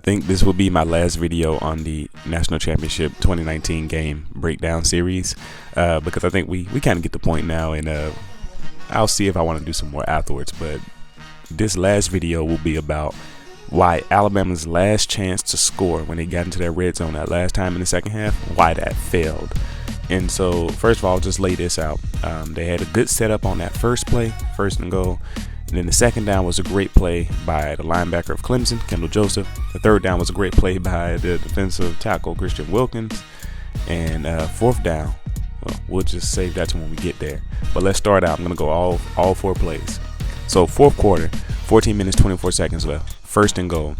think this will be my last video on the National Championship 2019 game breakdown series because I think we kind of get the point now, and I'll see if I want to do some more afterwards. But this last video will be about why Alabama's last chance to score when they got into that red zone that last time in the second half, why that failed. And so first of all, just lay this out. They had a good setup on that first play, first and goal. And then the second down was a great play by the linebacker of Clemson, Kendall Joseph. The third down was a great play by the defensive tackle, Christian Wilkins. And fourth down, well, we'll just save that to when we get there. But let's start out. I'm going to go all four plays. So fourth quarter, 14 minutes, 24 seconds left. First and goal.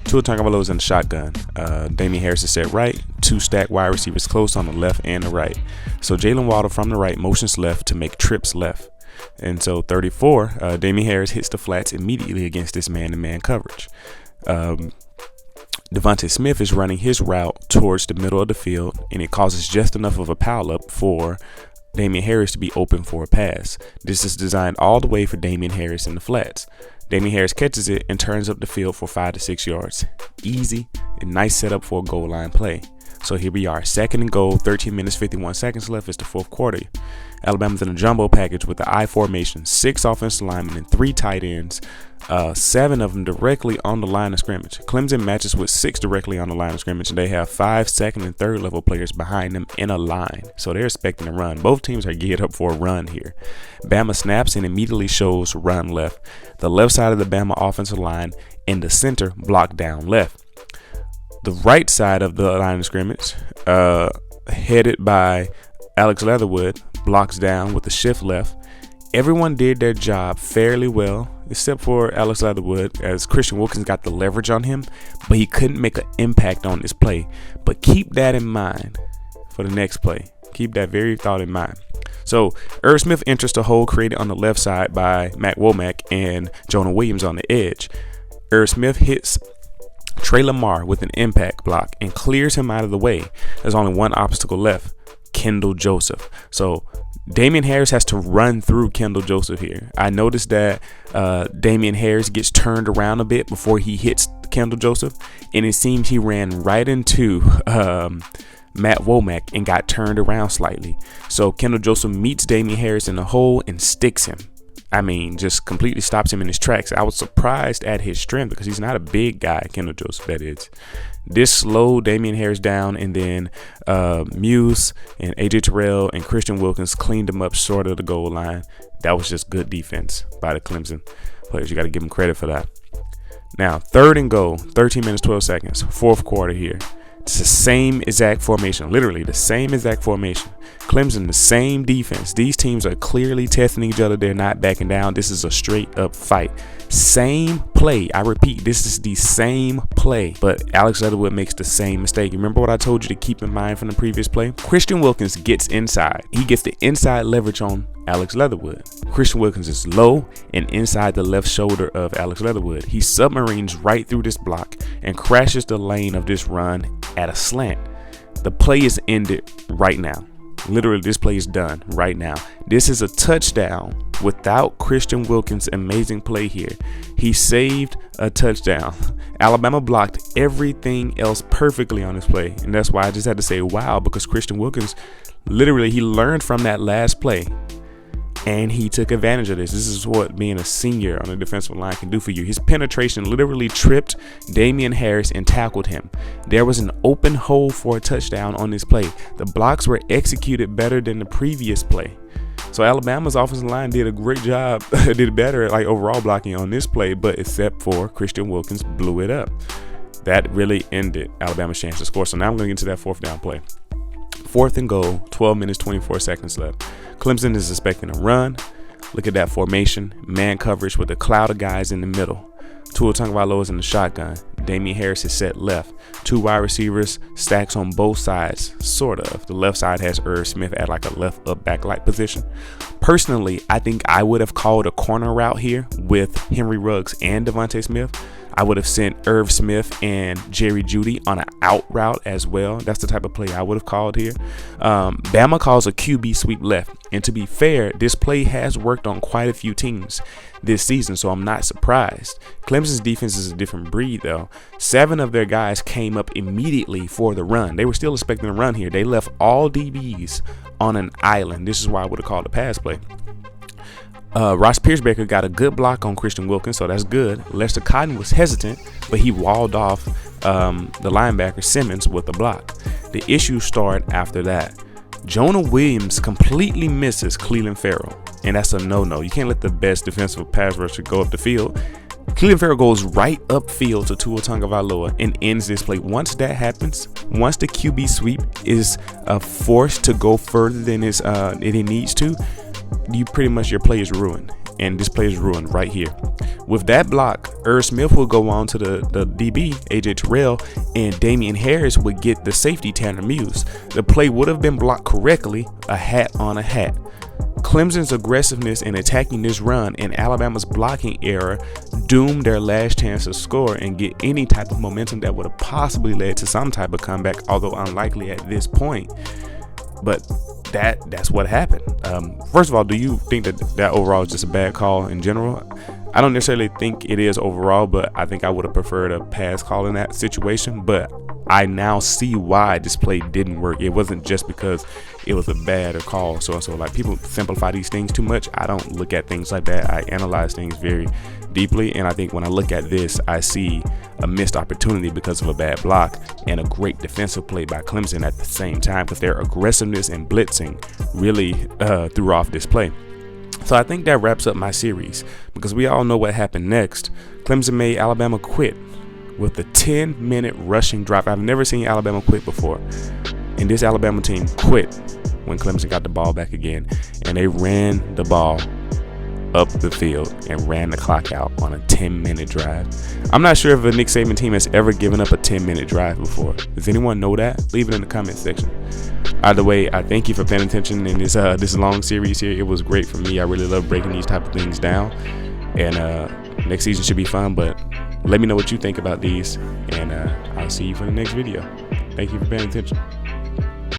Tua Tagovailoa is in the shotgun. Damien Harris is set right. Two stacked wide receivers close on the left and the right. So Jalen Waddle from the right motions left to make trips left. And so 34, Damien Harris hits the flats immediately against this man-to-man coverage. Devontae Smith is running his route towards the middle of the field, and it causes just enough of a pile-up for Damien Harris to be open for a pass. This is designed all the way for Damien Harris in the flats. Damien Harris catches it and turns up the field for 5 to 6 yards. Easy and nice setup for a goal line play. So here we are, second and goal, 13 minutes, 51 seconds left. It's the fourth quarter. Alabama's in a jumbo package with the I formation, 6 offensive linemen and 3 tight ends, 7 of them directly on the line of scrimmage. Clemson matches with 6 directly on the line of scrimmage, and they have 5 second and third level players behind them in a line. So they're expecting a run. Both teams are geared up for a run here. Bama snaps and immediately shows run left. The left side of the Bama offensive line in the center blocked down left. The right side of the line of scrimmage, headed by Alex Leatherwood, blocks down with the shift left. Everyone did their job fairly well, except for Alex Leatherwood, as Christian Wilkins got the leverage on him, but he couldn't make an impact on this play. But keep that in mind for the next play. Keep that very thought in mind. So Irv Smith enters the hole created on the left side by Matt Womack and Jonah Williams on the edge. Irv Smith hits Trey Lamar with an impact block and clears him out of the way. There's only one obstacle left, Kendall Joseph. So Damien Harris has to run through Kendall Joseph here. I noticed that Damien Harris gets turned around a bit before he hits Kendall Joseph, and it seems he ran right into Matt Womack and got turned around slightly. So Kendall Joseph meets Damien Harris in the hole and sticks him. I mean, just completely stops him in his tracks. I was surprised at his strength because he's not a big guy, Kendall Joseph, that is. This slowed Damien Harris down, and then Muse and AJ Terrell and Christian Wilkins cleaned him up short of the goal line. That was just good defense by the Clemson players. You got to give them credit for that. Now, third and goal, 13 minutes, 12 seconds, fourth quarter here. It's the same exact formation, literally the same exact formation. Clemson, the same defense. These teams are clearly testing each other. They're not backing down. This is a straight up fight. Same play. I repeat, this is the same play, but Alex Leatherwood makes the same mistake. Remember what I told you to keep in mind from the previous play? Christian Wilkins gets inside. He gets the inside leverage on Alex Leatherwood. Christian Wilkins is low and inside the left shoulder of Alex Leatherwood. He submarines right through this block and crashes the lane of this run at a slant. The play is ended right now. Literally, this play is done right now. This is a touchdown without Christian Wilkins' amazing play here. He saved a touchdown. Alabama blocked everything else perfectly on this play. And that's why I just had to say, wow, because Christian Wilkins, literally, he learned from that last play. And he took advantage of this. This is what being a senior on the defensive line can do for you. His penetration literally tripped Damien Harris and tackled him. There was an open hole for a touchdown on this play. The blocks were executed better than the previous play. So Alabama's offensive line did a great job, did better at overall blocking on this play, but except for Christian Wilkins blew it up. That really ended Alabama's chance to score. So now I'm going to get into that fourth down play. Fourth and goal, 12 minutes, 24 seconds left. Clemson is expecting a run. Look at that formation. Man coverage with a cloud of guys in the middle. Tua Tagovailoa is in the shotgun. Damien Harris is set left. 2 wide receivers, stacks on both sides, sort of. The left side has Irv Smith at a left up back light position. Personally, I think I would have called a corner route here with Henry Ruggs and Devontae Smith. I would have sent Irv Smith and Jerry Jeudy on an out route as well. That's the type of play I would have called here. Bama calls a QB sweep left. And to be fair, this play has worked on quite a few teams this season, so I'm not surprised. Clemson's defense is a different breed, though. 7 of their guys came up immediately for the run. They were still expecting a run here. They left all DBs on an island. This is why I would have called a pass play. Ross Piercebaker got a good block on Christian Wilkins, so that's good. Lester Cotton was hesitant, but he walled off the linebacker Simmons with a block. The issues start after that. Jonah Williams completely misses Clelin Ferrell, and that's a no-no. You can't let the best defensive pass rusher go up the field. Clelin Ferrell goes right upfield to Tua Tagovailoa and ends this play. Once that happens, once the QB sweep is forced to go further than it needs to, your play is ruined, and this play is ruined right here. With that block, Irv Smith will go on to the DB, AJ Terrell, and Damian Harris would get the safety Tanner Muse. The play would have been blocked correctly, a hat on a hat. Clemson's aggressiveness in attacking this run and Alabama's blocking error doomed their last chance to score and get any type of momentum that would have possibly led to some type of comeback, although unlikely at this point. But that's what happened. First of all, do you think that overall is just a bad call in general? I don't necessarily think it is overall, but I think I would have preferred a pass call in that situation. But I now see why this play didn't work. It wasn't just because it was a bad call. So like, people simplify these things too much. I don't look at things like that. I analyze things very deeply, and I think when I look at this, I see a missed opportunity because of a bad block and a great defensive play by Clemson at the same time, because their aggressiveness and blitzing really threw off this play. So I think that wraps up my series, because we all know what happened next. Clemson made Alabama quit with a 10-minute rushing drive. I've never seen Alabama quit before, and this Alabama team quit when Clemson got the ball back again, and they ran the ball up the field and ran the clock out on a 10-minute drive. I'm not sure if a Nick Saban team has ever given up a 10-minute drive before. Does anyone know that? Leave it in the comment section. Either way, I thank you for paying attention in this long series here. It was great for me. I really love breaking these type of things down, and next season should be fun. But let me know what you think about these, and I'll see you for the next video. Thank you for paying attention.